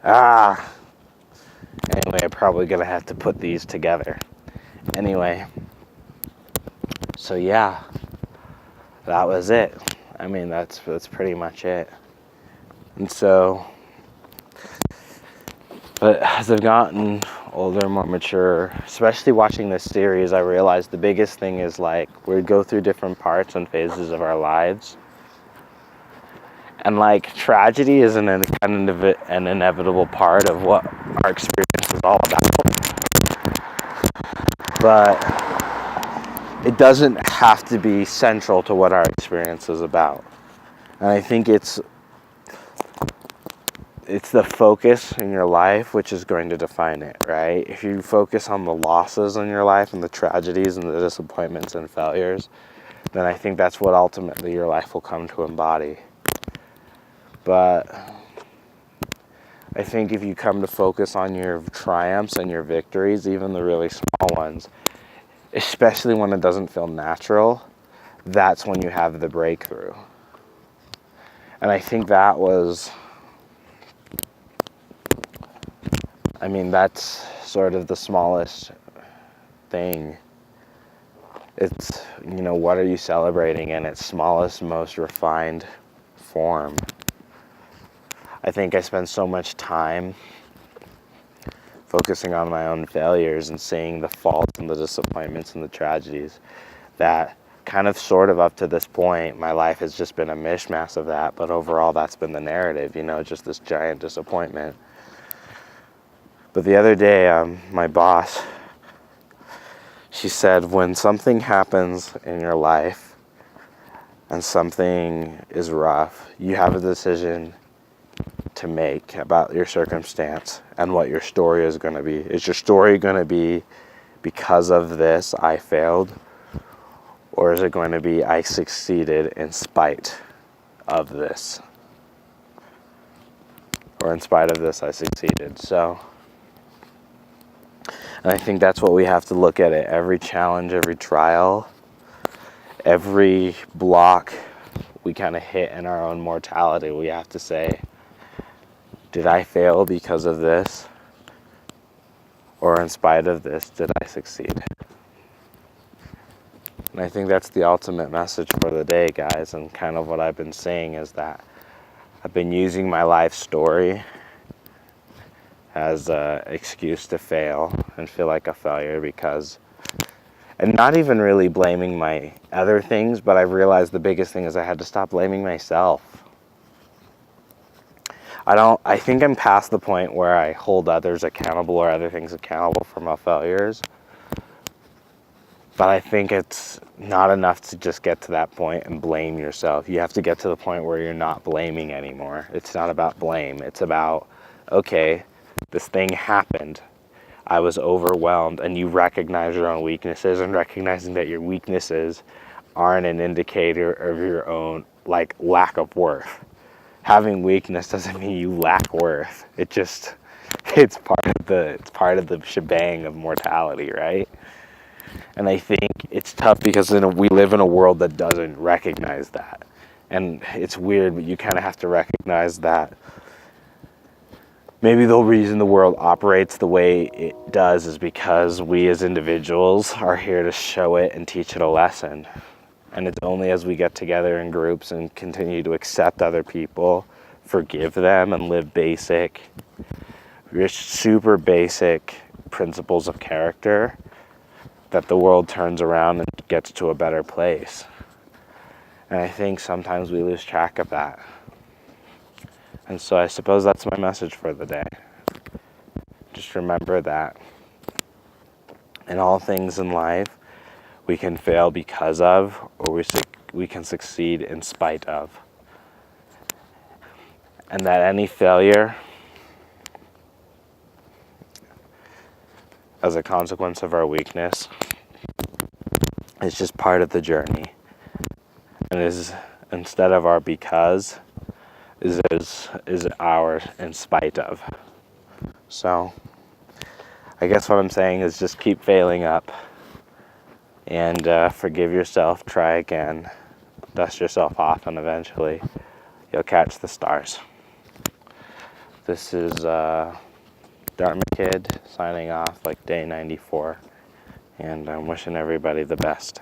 Anyway, I'm probably gonna have to put these together. Anyway, so yeah, that was it. I mean, that's pretty much it. And so, but as I've gotten older, more mature, especially watching this series, I realized the biggest thing is like we go through different parts and phases of our lives. And like tragedy is an inevitable part of what our experience is all about. But it doesn't have to be central to what our experience is about. And I think it's the focus in your life which is going to define it, right? If you focus on the losses in your life and the tragedies and the disappointments and failures, then I think that's what ultimately your life will come to embody. But I think if you come to focus on your triumphs and your victories, even the really small ones, especially when it doesn't feel natural, that's when you have the breakthrough. And I think that was, I mean, that's sort of the smallest thing. It's, what are you celebrating in its smallest, most refined form? I think I spend so much time focusing on my own failures and seeing the faults and the disappointments and the tragedies that kind of sort of up to this point, my life has just been a mishmash of that. But overall, that's been the narrative, just this giant disappointment. But the other day, my boss, she said, when something happens in your life and something is rough, you have a decision to make about your circumstance and what your story is going to be. Is your story going to be, because of this, I failed? Or is it going to be, I succeeded in spite of this? Or in spite of this, I succeeded. So, and I think that's what we have to look at it. Every challenge, every trial, every block we kind of hit in our own mortality, we have to say, did I fail because of this? Or in spite of this, did I succeed? And I think that's the ultimate message for the day, guys. And kind of what I've been saying is that I've been using my life story as an excuse to fail and feel like a failure and not even really blaming my other things, but I realized the biggest thing is I had to stop blaming myself. I think I'm past the point where I hold others accountable or other things accountable for my failures. But I think it's not enough to just get to that point and blame yourself. You have to get to the point where you're not blaming anymore. It's not about blame. It's about, okay, this thing happened. I was overwhelmed, and you recognize your own weaknesses, and recognizing that your weaknesses aren't an indicator of your own lack of worth. Having weakness doesn't mean you lack worth. It's part of the shebang of mortality, right? And I think it's tough because we live in a world that doesn't recognize that. And it's weird, but you kind of have to recognize that maybe the reason the world operates the way it does is because we as individuals are here to show it and teach it a lesson. And it's only as we get together in groups and continue to accept other people, forgive them, and live super basic principles of character that the world turns around and gets to a better place. And I think sometimes we lose track of that. And so I suppose that's my message for the day. Just remember that in all things in life, we can fail because of, or we can succeed in spite of. And that any failure, as a consequence of our weakness, is just part of the journey. And is, instead of our because, is our in spite of. So, I guess what I'm saying is just keep failing up. And forgive yourself, try again, dust yourself off, and eventually you'll catch the stars. This is D.A.R.M.A Kid signing off, like day 94. And I'm wishing everybody the best.